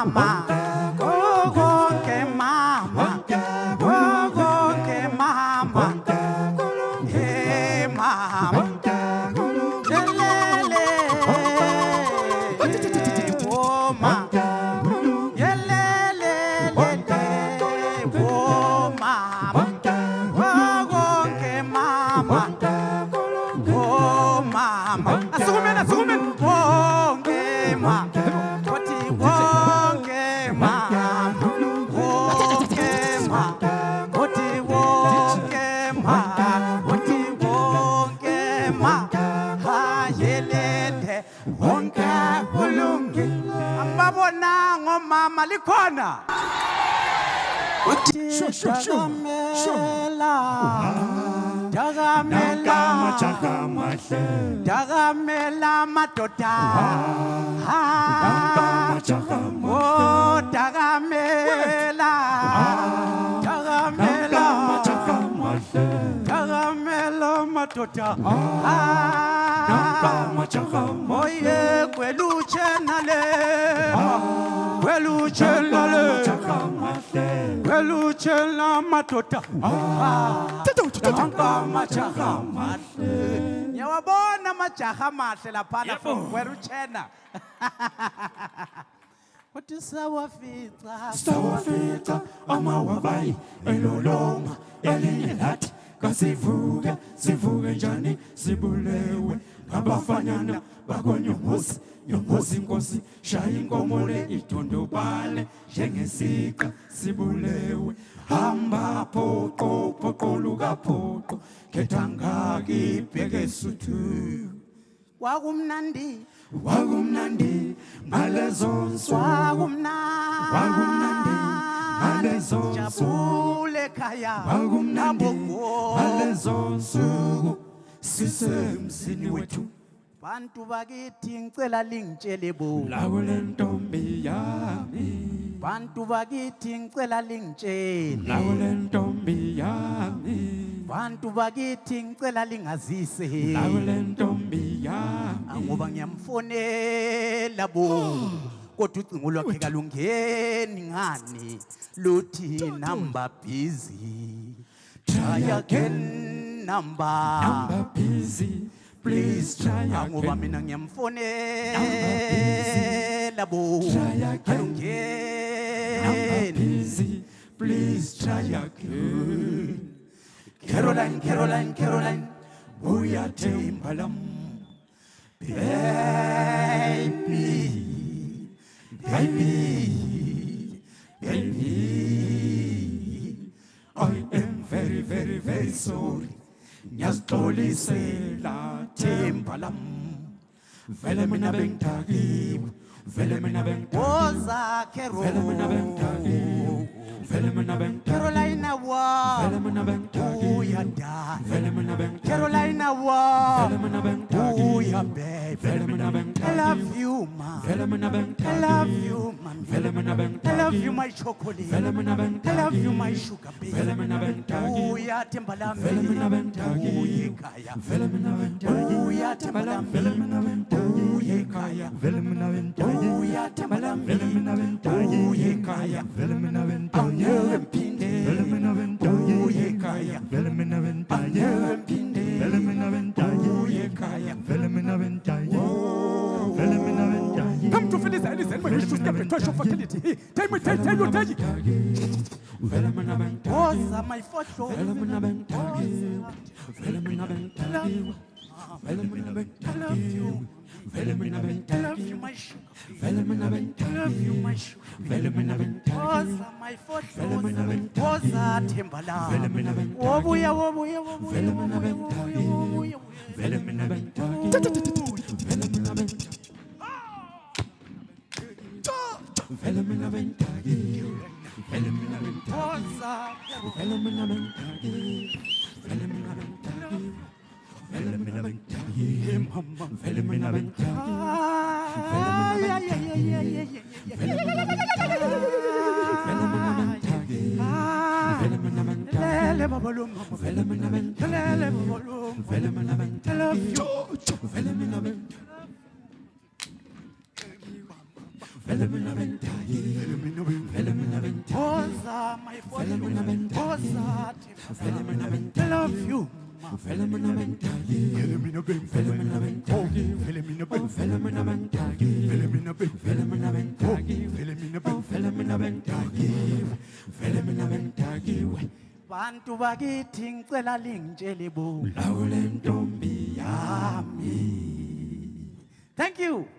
mama konke mama konke mama hey mama lele oh mama yelele oh mama konke mama oh mama asukumena konke mama kothi konke mama konke mama kothi konke mama kothi konke mama hayelele wonke kulungi ambabona ngomama likhona Dagamela madoda oh dagamela madoda oye kweluchenale madoda Yawabona majaha mahle laphana kweluchena Uthi sawafika amawabayi elolonga elinye lathi kasivuke njani sibulewe ngabafanyana bakonyombozi nyombozi inkosi shaya inkomo le idondobale njengesiqa sibulewe hamba phoqo luka phoqo khetha ngaki ibheke suthu wakumnandi ngalezonsuku wakumnandi jabule khaya ngalezonsuku sisemzini wethu bantu bakithi ngicela lingitshele bo lawe lentombi yami bantu bakithi ngicela lingitshele lawe lentombi yami bantu bakithi ngicela lingazise lawe lentombi yami ngoba ngiyamfonela bo kodwa ucingo lwakhe kalungeni ngani luthi number busy try again number busy please try again ngoba mina ngiyamfonela bo kalungeni busy please try again Caroline uyathemba lam baby I am very sorry ngiyazixolisela themba lam vele mina bengithakiwe vele mina bengithakiwe woza Caroline wa vele mina bengithakiwe uyadala vele mina bengithakiwe Caroline wa vele mina bengithakiwe uya baby vele mina I bengithakiwe love you man vele mina I bengithakiwe love you man vele mina I bengithakiwe love you my chocolate vele mina I bengithakiwe love you my sugar baby vele mina bengithakiwe uyathemba lami vele mina bengithakiwe uyikhaya vele mina bengithakiwe uyathemba lami vele mina bengithakiwe uyikhaya vele mina bengithakiwe uyathemba lami vele mina bengithakiwe uyikhaya vele mina bengithakiwe angeke mphinde vele mina bengithakiwe uyikhaya vele mina bengithakiwe angeke mphinde vele mina bengithakiwe uyikhaya vele mina bengithakiwe vele mina bengithakiwe Come to finish and listen when you should step into your fertility. Tell you. vele mina bengithakiwe woza my photo vele mina bengithakiwe vele mina bengithakiwe vele mina bengithakiwe vele mina I love bengithakiwe you my sugar vele mina I love bengithakiwe you my sugar vele mina bengithakiwe woza my photo vele mina bengithakiwe woza themba vele lami mina bengithakiwe wobuya vele mina bengithakiwe vele mina bengithakiwe vele mina bengithakiwe vele mina bengithakiwe vele mina bengithakiwe woza vele mina bengithakiwe vele mina bengithakiwe vele mina bengithakiwe mama vele mina bengithakiwe vele mina bengithakiwe vele mina bengithakiwe lele babalum vele mina bengithakiwe lele babalum vele mina I bengithakiwe love you vele mina bengithakiwe vele mina bengidakile, vele mina bengidakile, Oza, my vele mina bengidakile, Oza, vele mina I bengidakile, love you. vele mina bengidakile, vele mina bengidakile, vele mina bengidakile, vele mina bengidakile, vele mina bengidakile, vele mina bengidakile, vele mina bengidakile. Bantu bakithi ngicela lingitshele bo. Lawo le ntombi yami. Thank you.